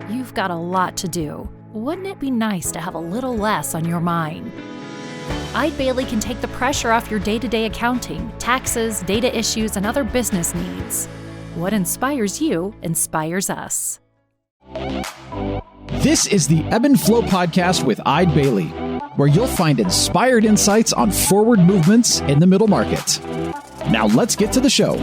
You've got a lot to do. Wouldn't it be nice to have a little less on your mind? Eide Bailey can take the pressure off your day-to-day accounting, taxes, data issues, and other business needs. What inspires you inspires us. This is the Ebb and Flow podcast with Eide Bailey, where you'll find inspired insights on forward movements in the middle market. Now let's get to the show.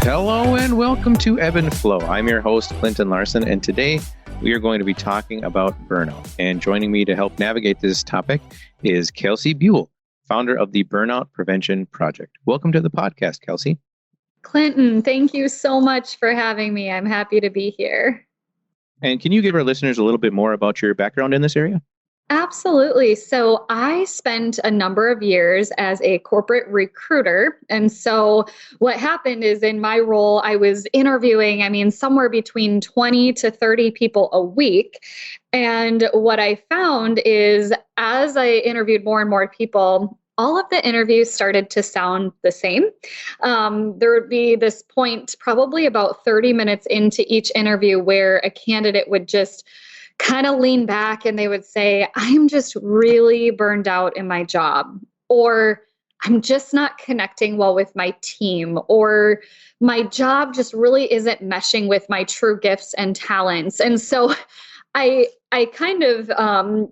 Hello and welcome to Ebb and Flow. I'm your host, Clinton Larson, and today we are going to be talking about burnout. And joining me to help navigate this topic is Kelsey Buell, founder of the Burnout Prevention Project. Welcome to the podcast, Kelsey. Clinton, thank you so much for having me. I'm happy to be here. And can you give our listeners a little bit more about your background in this area? Absolutely. So I spent a number of years as a corporate recruiter. And so what happened is in my role, I was interviewing, somewhere between 20 to 30 people a week. And what I found is as I interviewed more and more people, all of the interviews started to sound the same. There would be this point, probably about 30 minutes into each interview, where a candidate would just kind of lean back and they would say, I'm just really burned out in my job, or I'm just not connecting well with my team, or my job just really isn't meshing with my true gifts and talents. And so I kind of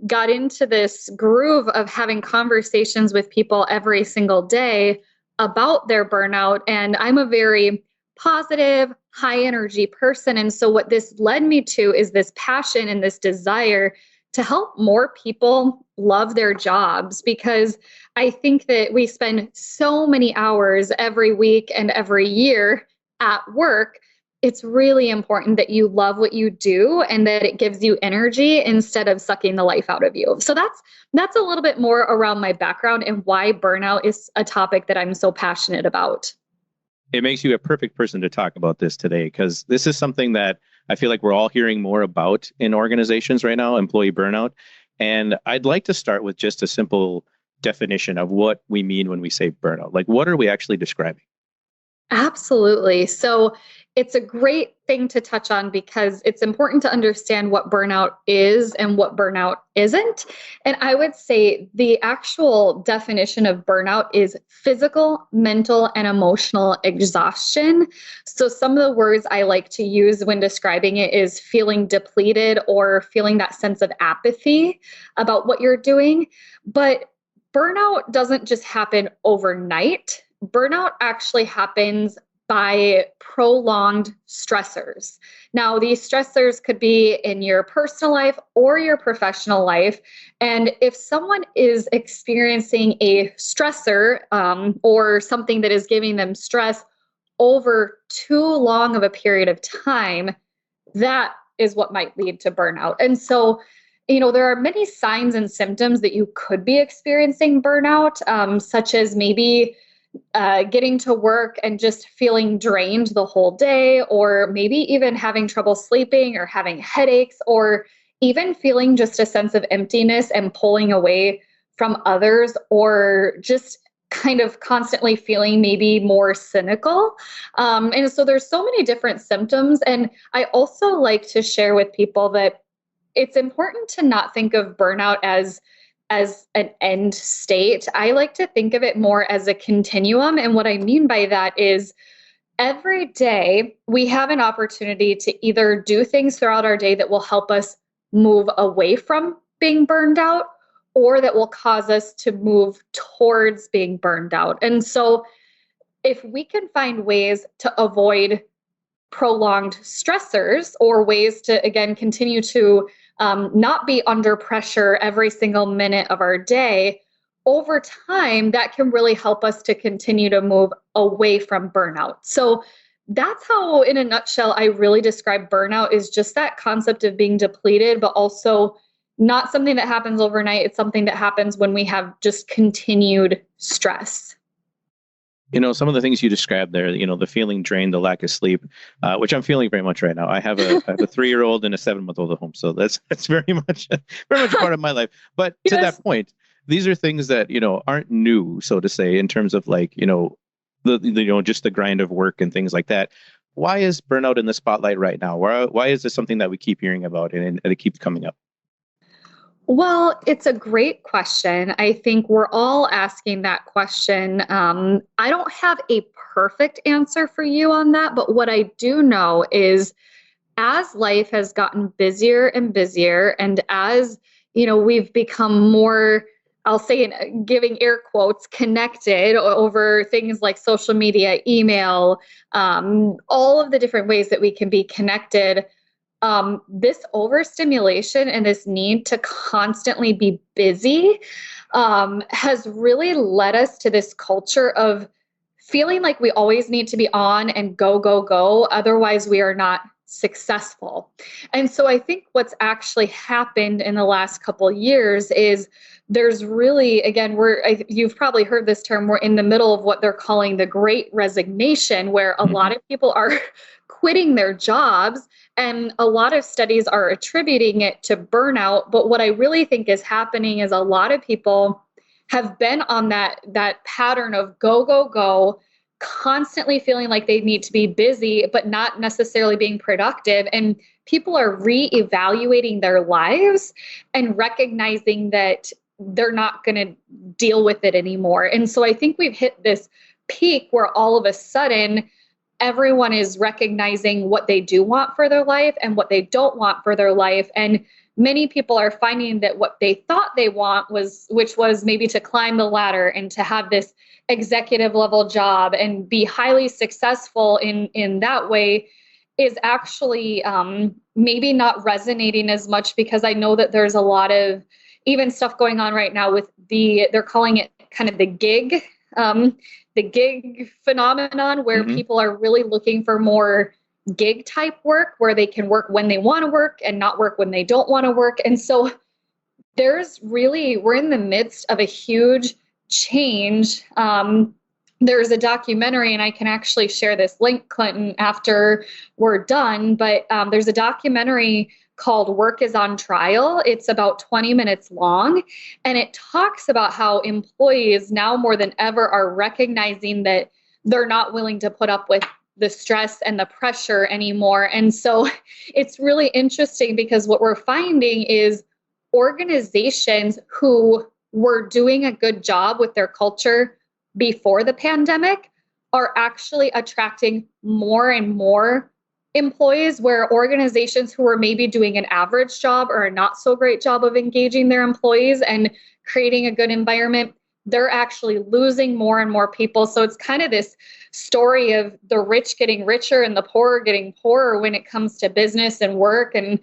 got into this groove of having conversations with people every single day about their burnout. And I'm a very positive, high energy person. And so what this led me to is this passion and this desire to help more people love their jobs, because I think that we spend so many hours every week and every year at work. It's really important that you love what you do and that it gives you energy instead of sucking the life out of you. So that's a little bit more around my background and why burnout is a topic that I'm so passionate about. It makes you a perfect person to talk about this today, because this is something that I feel like we're all hearing more about in organizations right now, employee burnout. And I'd like to start with just a simple definition of what we mean when we say burnout. Like, what are we actually describing? Absolutely. So it's a great thing to touch on because it's important to understand what burnout is and what burnout isn't. And I would say the actual definition of burnout is physical, mental, and emotional exhaustion. So some of the words I like to use when describing it is feeling depleted or feeling that sense of apathy about what you're doing. But burnout doesn't just happen overnight. Burnout actually happens by prolonged stressors. Now, these stressors could be in your personal life or your professional life. And if someone is experiencing a stressor or something that is giving them stress over too long of a period of time, that is what might lead to burnout. And so, there are many signs and symptoms that you could be experiencing burnout, such as maybe getting to work and just feeling drained the whole day, or maybe even having trouble sleeping or having headaches, or even feeling just a sense of emptiness and pulling away from others, or just kind of constantly feeling maybe more cynical. And so there's so many different symptoms. And I also like to share with people that it's important to not think of burnout as an end state. I like to think of it more as a continuum. And what I mean by that is every day we have an opportunity to either do things throughout our day that will help us move away from being burned out, or that will cause us to move towards being burned out. And so if we can find ways to avoid prolonged stressors, or ways to, again, continue to not be under pressure every single minute of our day, over time, that can really help us to continue to move away from burnout. So that's how, in a nutshell, I really describe burnout, is just that concept of being depleted, but also not something that happens overnight. It's something that happens when we have just continued stress. Some of the things you described there, the feeling drained, the lack of sleep, which I'm feeling very much right now. I have a 3-year-old and a 7-month-old at home. So that's very much part of my life. But to that point, these are things that, aren't new, so to say, in terms of just the grind of work and things like that. why is burnout in the spotlight right now? Why is this something that we keep hearing about and it keeps coming up? Well, it's a great question. I think we're all asking that question. I don't have a perfect answer for you on that, but what I do know is as life has gotten busier and busier, and as we've become more, I'll say in giving air quotes, connected over things like social media, email, all of the different ways that we can be connected. This overstimulation and this need to constantly be busy has really led us to this culture of feeling like we always need to be on and go, go, go. Otherwise, we are not successful. And so I think what's actually happened in the last couple of years is there's really, again, you've probably heard this term, we're in the middle of what they're calling the Great Resignation, where a lot of people are quitting their jobs. And a lot of studies are attributing it to burnout. But what I really think is happening is a lot of people have been on that pattern of go, go, go, constantly feeling like they need to be busy, but not necessarily being productive. And people are reevaluating their lives and recognizing that they're not going to deal with it anymore. And so I think we've hit this peak where all of a sudden, everyone is recognizing what they do want for their life and what they don't want for their life. And many people are finding that what they thought they want which was maybe to climb the ladder and to have this executive level job and be highly successful in that way, is actually maybe not resonating as much, because I know that there's a lot of even stuff going on right now with they're calling it kind of the gig phenomenon, where people are really looking for more gig type work where they can work when they want to work and not work when they don't want to work. And so we're in the midst of a huge change. There's a documentary, and I can actually share this link, Clinton, after we're done, but there's a documentary called Work is on Trial. It's about 20 minutes long, and it talks about how employees now more than ever are recognizing that they're not willing to put up with the stress and the pressure anymore. And so it's really interesting, because what we're finding is organizations who were doing a good job with their culture before the pandemic are actually attracting more and more employees, where organizations who are maybe doing an average job or a not so great job of engaging their employees and creating a good environment, they're actually losing more and more people. So it's kind of this story of the rich getting richer and the poor getting poorer when it comes to business and work. And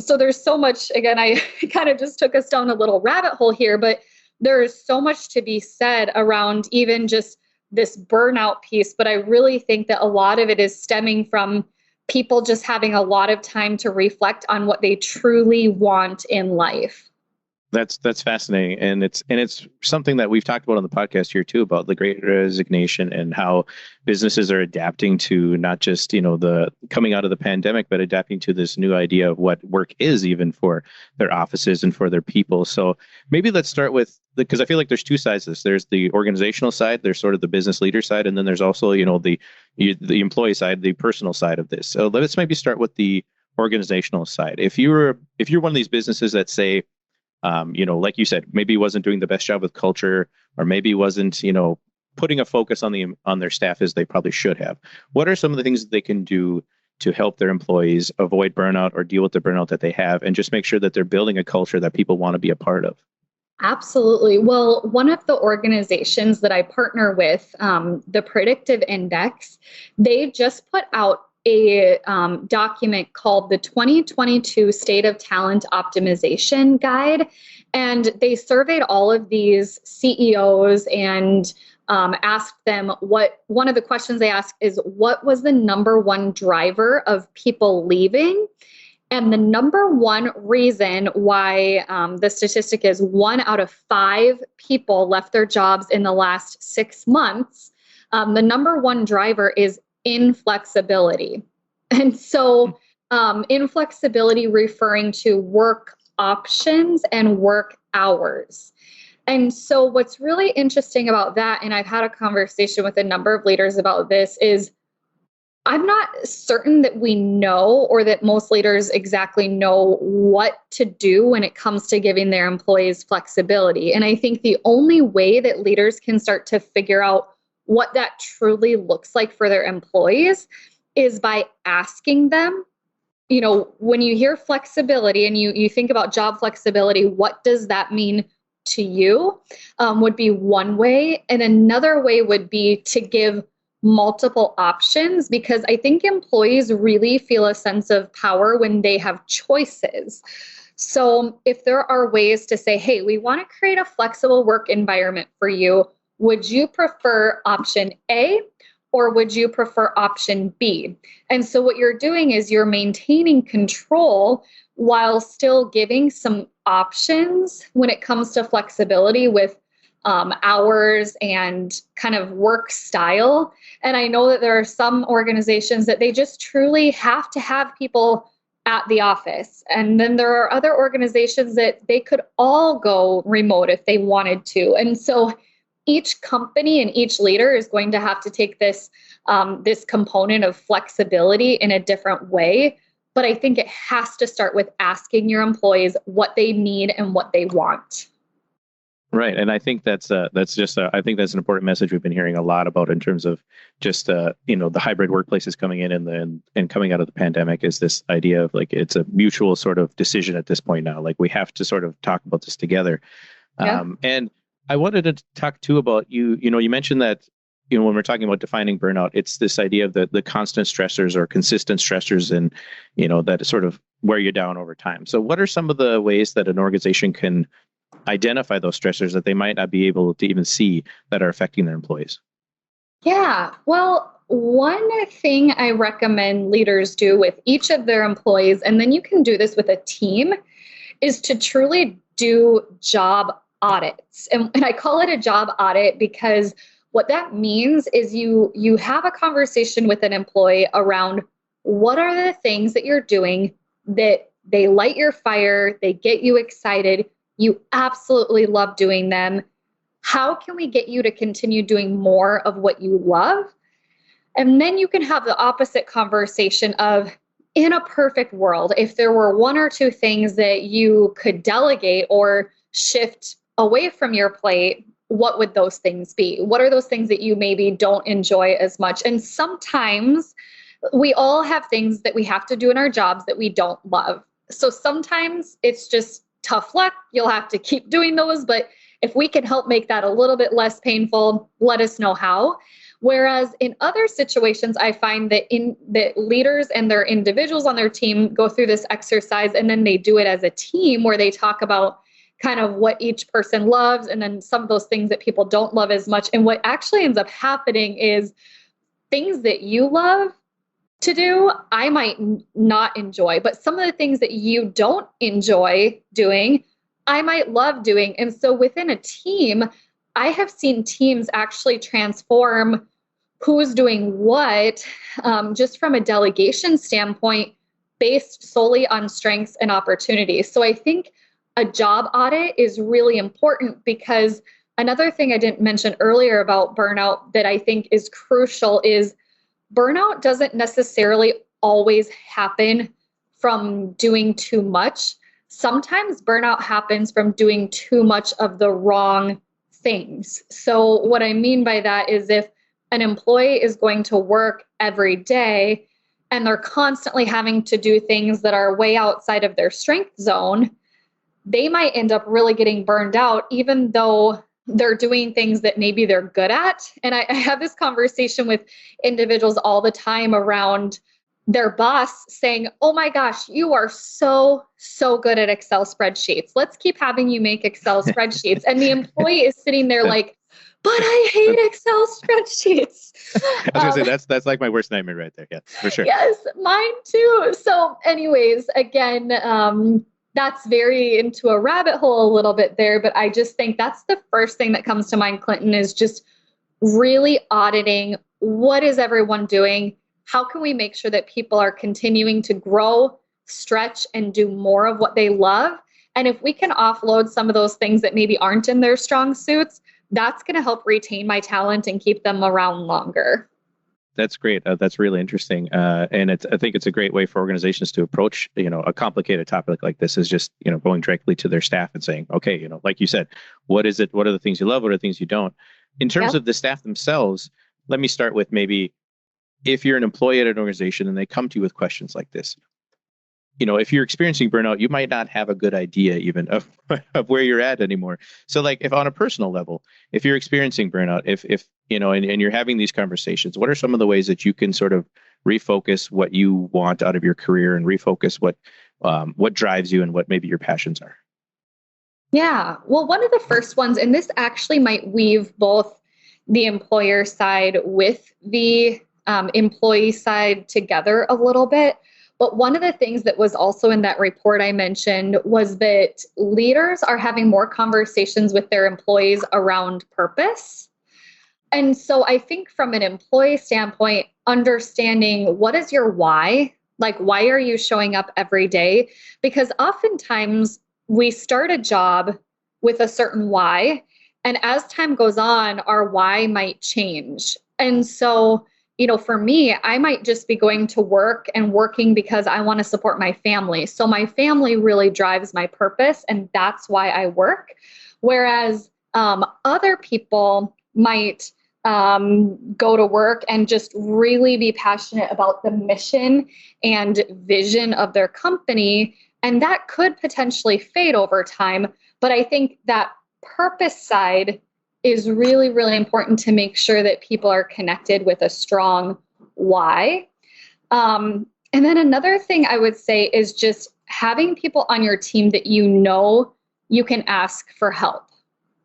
so there's so much, again, I kind of just took us down a little rabbit hole here, but there's so much to be said around even just this burnout piece. But I really think that a lot of it is stemming from people just having a lot of time to reflect on what they truly want in life. That's fascinating, and it's something that we've talked about on the podcast here too, about the Great Resignation and how businesses are adapting to not just the coming out of the pandemic, but adapting to this new idea of what work is, even for their offices and for their people. So maybe let's start with, because I feel like there's two sides to this. There's the organizational side, there's sort of the business leader side, and then there's also the employee side, the personal side of this. So let's maybe start with the organizational side. If you're one of these businesses that say, like you said, maybe wasn't doing the best job with culture, or maybe wasn't, putting a focus on their staff as they probably should have. What are some of the things that they can do to help their employees avoid burnout or deal with the burnout that they have, and just make sure that they're building a culture that people want to be a part of? Absolutely. Well, one of the organizations that I partner with, the Predictive Index, they just put out a document called the 2022 State of Talent Optimization Guide. And they surveyed all of these CEOs and asked them one of the questions they asked is, what was the number one driver of people leaving? And the number one reason why the statistic is 1 out of 5 people left their jobs in the last 6 months, the number one driver is inflexibility. And so inflexibility referring to work options and work hours. And so what's really interesting about that, and I've had a conversation with a number of leaders about this, is I'm not certain that we know or that most leaders exactly know what to do when it comes to giving their employees flexibility. And I think the only way that leaders can start to figure out what that truly looks like for their employees is by asking them, when you hear flexibility and you think about job flexibility, what does that mean to you? Would be one way. And another way would be to give multiple options, because I think employees really feel a sense of power when they have choices. So if there are ways to say, hey, we want to create a flexible work environment for you, would you prefer option A or would you prefer option B? And so what you're doing is you're maintaining control while still giving some options when it comes to flexibility with hours and kind of work style. And I know that there are some organizations that they just truly have to have people at the office. And then there are other organizations that they could all go remote if they wanted to. And so each company and each leader is going to have to take this component of flexibility in a different way. But I think it has to start with asking your employees what they need and what they want. Right. And I think I think that's an important message we've been hearing a lot about in terms of just, the hybrid workplaces coming in and coming out of the pandemic is this idea of like, it's a mutual sort of decision at this point now. Like we have to sort of talk about this together. Yeah. And I wanted to talk too about you mentioned that, when we're talking about defining burnout, it's this idea of the constant stressors or consistent stressors and, that sort of wear you down over time. So what are some of the ways that an organization can identify those stressors that they might not be able to even see that are affecting their employees? Yeah, well, one thing I recommend leaders do with each of their employees, and then you can do this with a team, is to truly do job audits. And I call it a job audit because what that means is you have a conversation with an employee around what are the things that you're doing that they light your fire, they get you excited, you absolutely love doing them. How can we get you to continue doing more of what you love? And then you can have the opposite conversation of, in a perfect world, if there were one or two things that you could delegate or shift away from your plate, what would those things be? What are those things that you maybe don't enjoy as much? And sometimes we all have things that we have to do in our jobs that we don't love. So sometimes it's just tough luck. You'll have to keep doing those. But if we can help make that a little bit less painful, let us know how. Whereas in other situations, I find that that leaders and their individuals on their team go through this exercise and then they do it as a team where they talk about kind of what each person loves and then some of those things that people don't love as much. And what actually ends up happening is things that you love to do, I might not enjoy, but some of the things that you don't enjoy doing, I might love doing. And so within a team, I have seen teams actually transform who's doing what, just from a delegation standpoint, based solely on strengths and opportunities. So I think a job audit is really important because another thing I didn't mention earlier about burnout that I think is crucial is burnout doesn't necessarily always happen from doing too much. Sometimes burnout happens from doing too much of the wrong things. So what I mean by that is if an employee is going to work every day and they're constantly having to do things that are way outside of their strength zone, they might end up really getting burned out, even though they're doing things that maybe they're good at. And I have this conversation with individuals all the time around their boss saying, oh my gosh, you are so good at Excel spreadsheets. Let's keep having you make Excel spreadsheets. And the employee is sitting there like, but I hate Excel spreadsheets. I was going to say, that's like my worst nightmare right there. Yeah, for sure. Yes, mine too. So anyways, again, that's very into a rabbit hole a little bit there, but I just think that's the first thing that comes to mind, Clinton, is just really auditing what is everyone doing? How can we make sure that people are continuing to grow, stretch, and do more of what they love? And if we can offload some of those things that maybe aren't in their strong suits, that's going to help retain my talent and keep them around longer. That's great. That's really interesting. And I think it's a great way for organizations to approach, a complicated topic like this is just, going directly to their staff and saying, okay, like you said, what is it? What are the things you love? What are the things you don't? In terms of the staff themselves, let me start with maybe if you're an employee at an organization and they come to you with questions like this, if you're experiencing burnout, you might not have a good idea even of where you're at anymore. So like if on a personal level, if you're experiencing burnout, if and you're having these conversations, what are some of the ways that you can sort of refocus what you want out of your career and refocus what drives you and what maybe your passions are? Yeah. Well, one of the first ones, and this actually might weave both the employer side with the employee side together a little bit. But one of the things that was also in that report I mentioned was that leaders are having more conversations with their employees around purpose. And so I think from an employee standpoint, understanding what is your why? Like, why are you showing up every day? Because oftentimes we start a job with a certain why. And as time goes on, our why might change. And so for me, I might just be going to work and working because I want to support my family. So my family really drives my purpose, and that's why I work. Whereas other people might go to work and just really be passionate about the mission and vision of their company. And that could potentially fade over time. But I think that purpose side is really, really important to make sure that people are connected with a strong why. And then another thing I would say is just having people on your team that you can ask for help.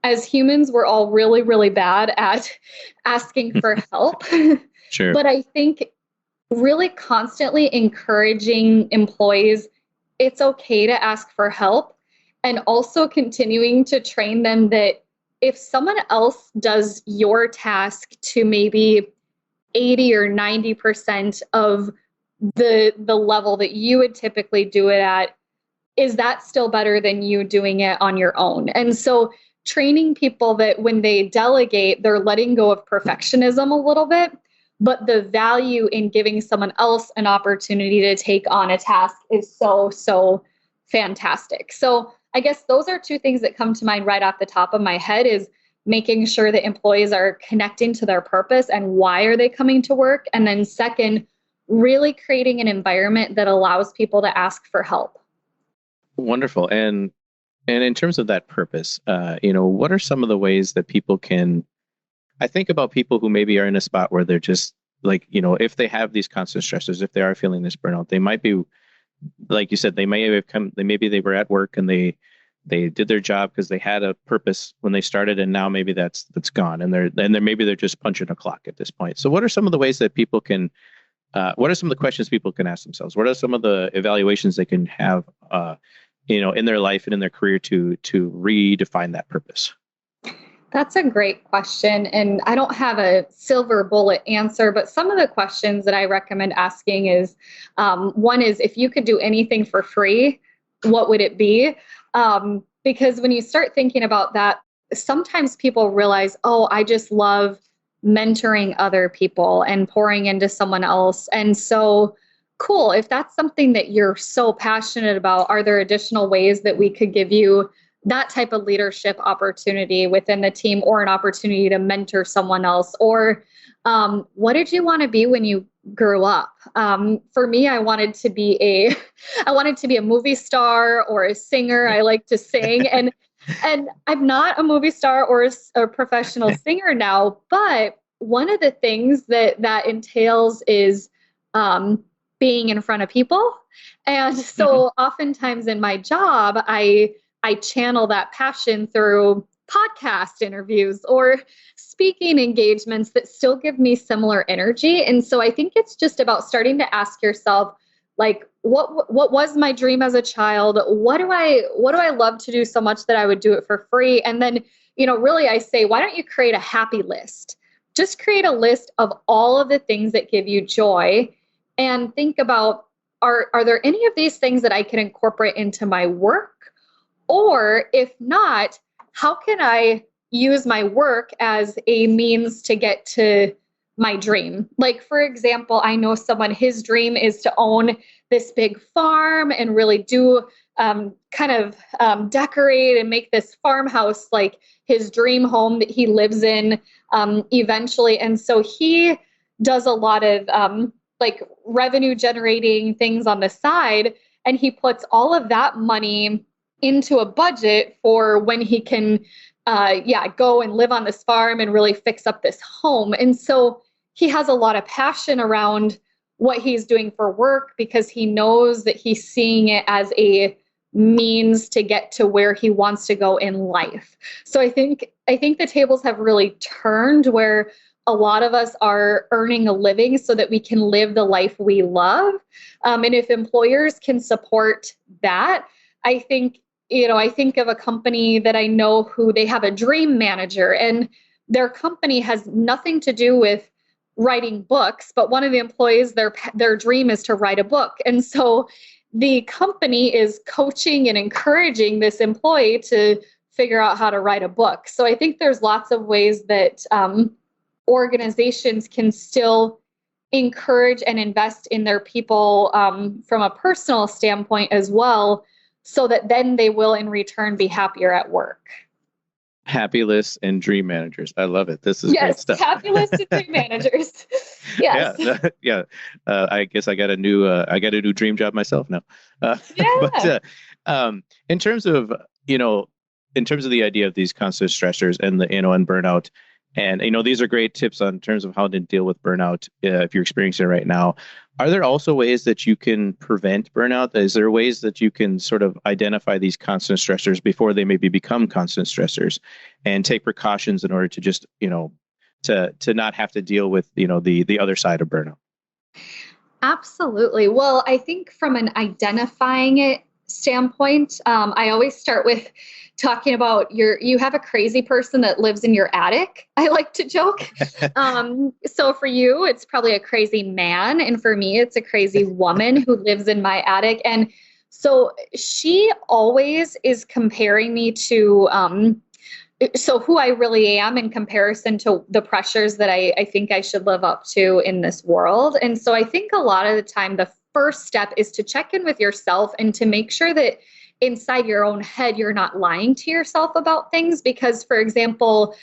As humans, we're all really, really bad at asking for help. Sure. But I think really constantly encouraging employees, it's okay to ask for help, and also continuing to train them that if someone else does your task to maybe 80 or 90% of the level that you would typically do it at, is that still better than you doing it on your own? And so training people that when they delegate, they're letting go of perfectionism a little bit, but the value in giving someone else an opportunity to take on a task is so, so fantastic. So I guess those are two things that come to mind right off the top of my head is making sure that employees are connecting to their purpose and why are they coming to work? And then second, really creating an environment that allows people to ask for help. Wonderful. And in terms of that purpose, what are some of the ways that people can, I think about people who maybe are in a spot where they're just like, if they have these constant stressors, if they are feeling this burnout, they might be, like you said, maybe they were at work and they did their job because they had a purpose when they started, and now maybe that's gone, and they're just punching a clock at this point. So what are some of the ways that people can, what are some of the questions people can ask themselves? What are some of the evaluations they can have, in their life and in their career to redefine that purpose? That's a great question. And I don't have a silver bullet answer, but some of the questions that I recommend asking is, one is, if you could do anything for free, what would it be? Because when you start thinking about that, sometimes people realize, oh, I just love mentoring other people and pouring into someone else. And so cool. If that's something that you're so passionate about, are there additional ways that we could give you that type of leadership opportunity within the team, or an opportunity to mentor someone else? Or what did you want to be when you grew up? For me, I wanted to be a movie star or a singer. I like to sing, and I'm not a movie star or a professional singer now, but one of the things that entails is being in front of people. And so oftentimes in my job, I channel that passion through podcast interviews or speaking engagements that still give me similar energy. And so I think it's just about starting to ask yourself, like, what was my dream as a child? What do I love to do so much that I would do it for free? And then, really I say, why don't you create a happy list? Just create a list of all of the things that give you joy, and think about, are there any of these things that I can incorporate into my work? Or if not, how can I use my work as a means to get to my dream. Like, for example, I know someone, his dream is to own this big farm and really do decorate and make this farmhouse like his dream home that he lives in eventually. And so he does a lot of like revenue generating things on the side. And he puts all of that money into a budget for when he can go and live on this farm and really fix up this home. And so he has a lot of passion around what he's doing for work because he knows that he's seeing it as a means to get to where he wants to go in life. So I think the tables have really turned where a lot of us are earning a living so that we can live the life we love. And if employers can support that, I think of a company that I know who they have a dream manager, and their company has nothing to do with writing books, but one of the employees, their dream is to write a book. And so the company is coaching and encouraging this employee to figure out how to write a book. So I think there's lots of ways that organizations can still encourage and invest in their people from a personal standpoint as well, so that then they will in return be happier at work. Happy lists and dream managers. I love it. This is great stuff. Happy lists and dream managers. Yes. Yeah. I guess I got a new dream job myself now. Yeah. But in terms of the idea of these constant stressors and and burnout, and these are great tips on terms of how to deal with burnout if you're experiencing it right now. Are there also ways that you can prevent burnout? Is there ways that you can sort of identify these constant stressors before they maybe become constant stressors, and take precautions in order to just to not have to deal with the other side of burnout? Absolutely. Well, I think from an identifying it standpoint, I always start with talking about you have a crazy person that lives in your attic. I like to joke. So for you, it's probably a crazy man. And for me, it's a crazy woman who lives in my attic. And so she always is comparing me to, who I really am in comparison to the pressures that I think I should live up to in this world. And so I think a lot of the time, the first step is to check in with yourself and to make sure that inside your own head, you're not lying to yourself about things. Because, for example,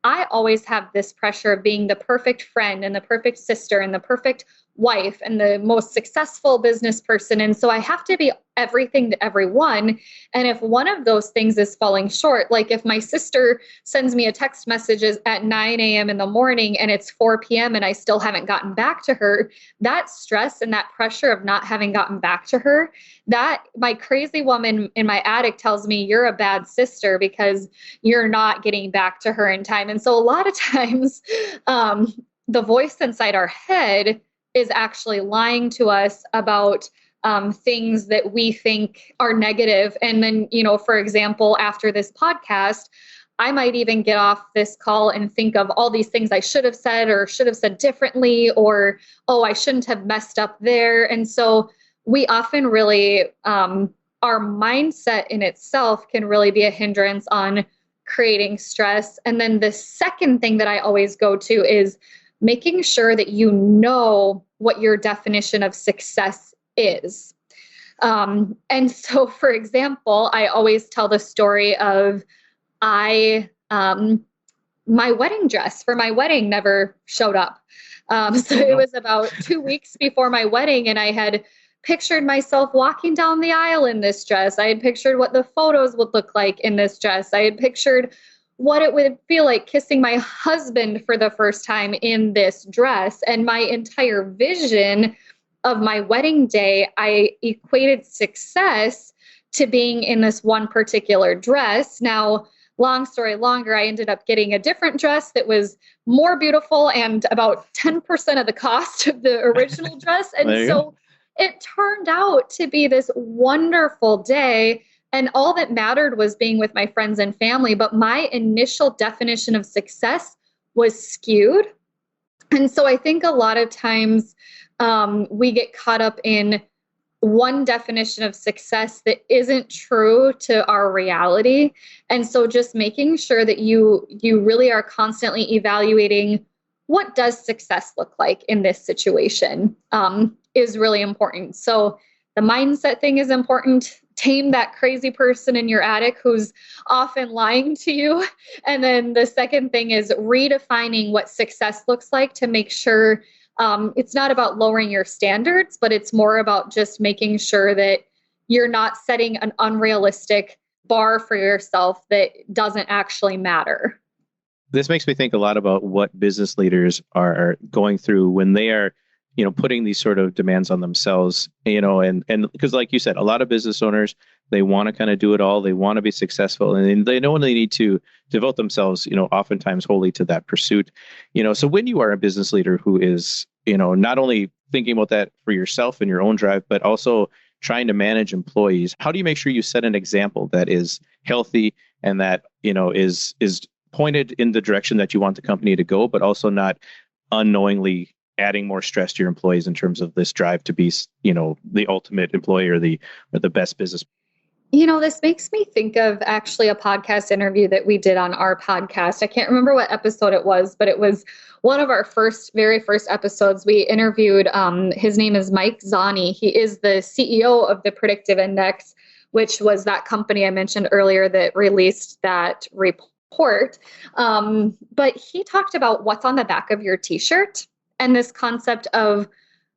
I always have this pressure of being the perfect friend and the perfect sister and the perfect wife and the most successful business person. And so I have to be everything to everyone. And if one of those things is falling short, like if my sister sends me a text message at 9 a.m. in the morning and it's 4 p.m. and I still haven't gotten back to her, that stress and that pressure of not having gotten back to her, that my crazy woman in my attic tells me you're a bad sister because you're not getting back to her in time. And so a lot of times the voice inside our head is actually lying to us about things that we think are negative. And then, for example, after this podcast, I might even get off this call and think of all these things I should have said or should have said differently, or, oh, I shouldn't have messed up there. And so we often really, our mindset in itself can really be a hindrance on creating stress. And then the second thing that I always go to is making sure that you know what your definition of success is. And so, for example, I always tell the story of my wedding dress for my wedding never showed up. So it was about 2 weeks before my wedding, and I had pictured myself walking down the aisle in this dress. I had pictured what the photos would look like in this dress. I had pictured what it would feel like kissing my husband for the first time in this dress. And my entire vision of my wedding day, I equated success to being in this one particular dress. Now, long story longer, I ended up getting a different dress that was more beautiful and about 10% of the cost of the original dress. And so it turned out to be this wonderful day. And all that mattered was being with my friends and family. But my initial definition of success was skewed. And so I think a lot of times we get caught up in one definition of success that isn't true to our reality. And so just making sure that you really are constantly evaluating what does success look like in this situation is really important. So the mindset thing is important. Tame that crazy person in your attic who's often lying to you. And then the second thing is redefining what success looks like to make sure it's not about lowering your standards, but it's more about just making sure that you're not setting an unrealistic bar for yourself that doesn't actually matter. This makes me think a lot about what business leaders are going through when they are, putting these sort of demands on themselves, and because like you said, a lot of business owners, they want to kind of do it all. They want to be successful, and they know they need to devote themselves, oftentimes wholly to that pursuit. So when you are a business leader who is, not only thinking about that for yourself and your own drive, but also trying to manage employees, how do you make sure you set an example that is healthy and that, is pointed in the direction that you want the company to go, but also not unknowingly adding more stress to your employees in terms of this drive to be, the ultimate employee or the best business? This makes me think of actually a podcast interview that we did on our podcast. I can't remember what episode it was, but it was one of our very first episodes. We interviewed, his name is Mike Zani. He is the CEO of the Predictive Index, which was that company I mentioned earlier that released that report. But he talked about what's on the back of your t-shirt and this concept of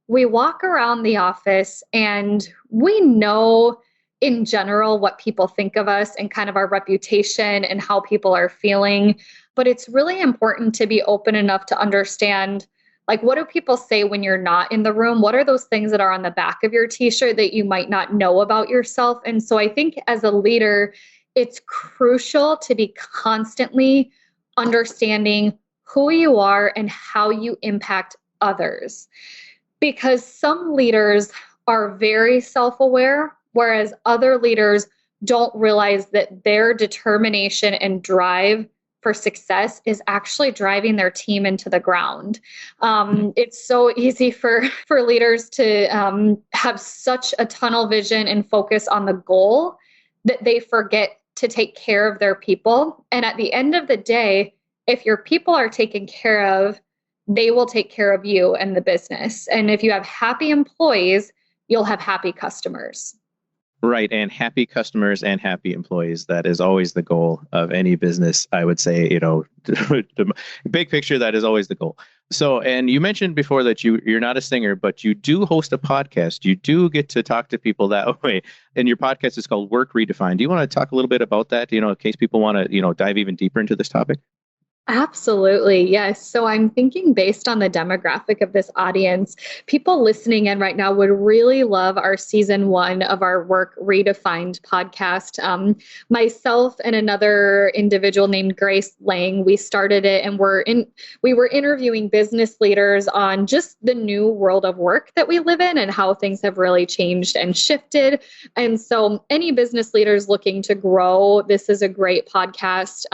we walk around the office and we know in general what people think of us and kind of our reputation and how people are feeling. But it's really important to be open enough to understand, like, what do people say when you're not in the room? What are those things that are on the back of your t-shirt that you might not know about yourself? And so I think as a leader, it's crucial to be constantly understanding who you are and how you impact others. Because some leaders are very self-aware, whereas other leaders don't realize that their determination and drive for success is actually driving their team into the ground. It's so easy for leaders to have such a tunnel vision and focus on the goal that they forget to take care of their people. And at the end of the day, if your people are taken care of, they will take care of you and the business. And if you have happy employees, you'll have happy customers. Right. And happy customers and happy employees. That is always the goal of any business. I would say, the big picture, that is always the goal. So, and you mentioned before that you're not a singer, but you do host a podcast. You do get to talk to people that way. And your podcast is called Work Redefined. Do you want to talk a little bit about that, in case people want to, dive even deeper into this topic? Absolutely. Yes. So I'm thinking based on the demographic of this audience, people listening in right now would really love our season 1 of our Work Redefined podcast. Myself and another individual named Grace Lang, we started it and we were interviewing business leaders on just the new world of work that we live in and how things have really changed and shifted. And so any business leaders looking to grow, this is a great podcast.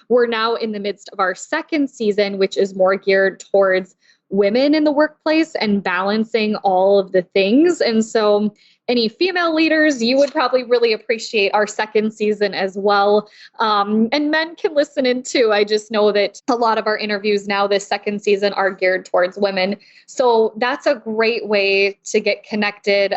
We're now in the midst of our second season, which is more geared towards women in the workplace and balancing all of the things. And so any female leaders, you would probably really appreciate our second season as well. And men can listen in too. I just know that a lot of our interviews now this second season are geared towards women. So that's a great way to get connected.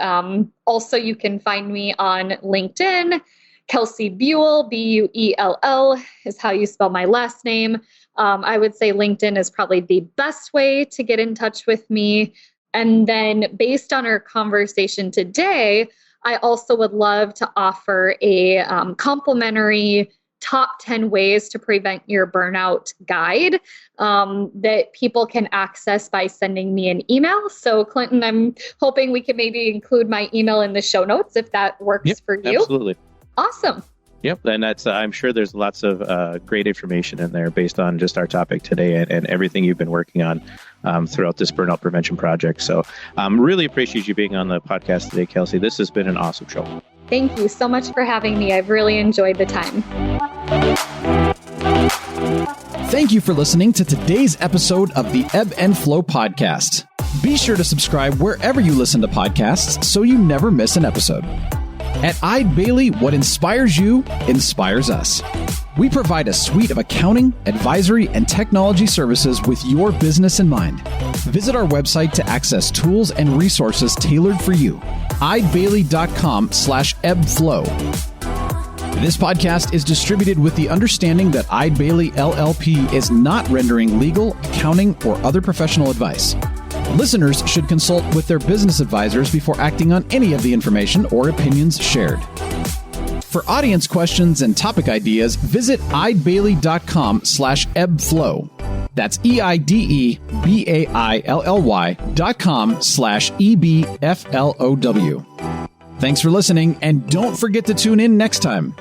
Also, you can find me on LinkedIn. Kelsey Buell, Buell is how you spell my last name. I would say LinkedIn is probably the best way to get in touch with me. And then based on our conversation today, I also would love to offer a complimentary top 10 ways to prevent your burnout guide that people can access by sending me an email. So Clinton, I'm hoping we can maybe include my email in the show notes if that works for you. Absolutely. Awesome. Yep. And that's, I'm sure there's lots of great information in there based on just our topic today and everything you've been working on throughout this Burnout Prevention Project. So really appreciate you being on the podcast today, Kelsey. This has been an awesome show. Thank you so much for having me. I've really enjoyed the time. Thank you for listening to today's episode of the Ebb and Flow podcast. Be sure to subscribe wherever you listen to podcasts so you never miss an episode. At Eide Bailey, what inspires you inspires us. We provide a suite of accounting, advisory, and technology services with your business in mind. Visit our website to access tools and resources tailored for you. eidebailey.com/ebbflow. This podcast is distributed with the understanding that Eide Bailey LLP is not rendering legal, accounting, or other professional advice. Listeners should consult with their business advisors before acting on any of the information or opinions shared. For audience questions and topic ideas, visit eidebailey.com/ebbflow. That's eidebailly.com/ebbflow. Thanks for listening, and don't forget to tune in next time.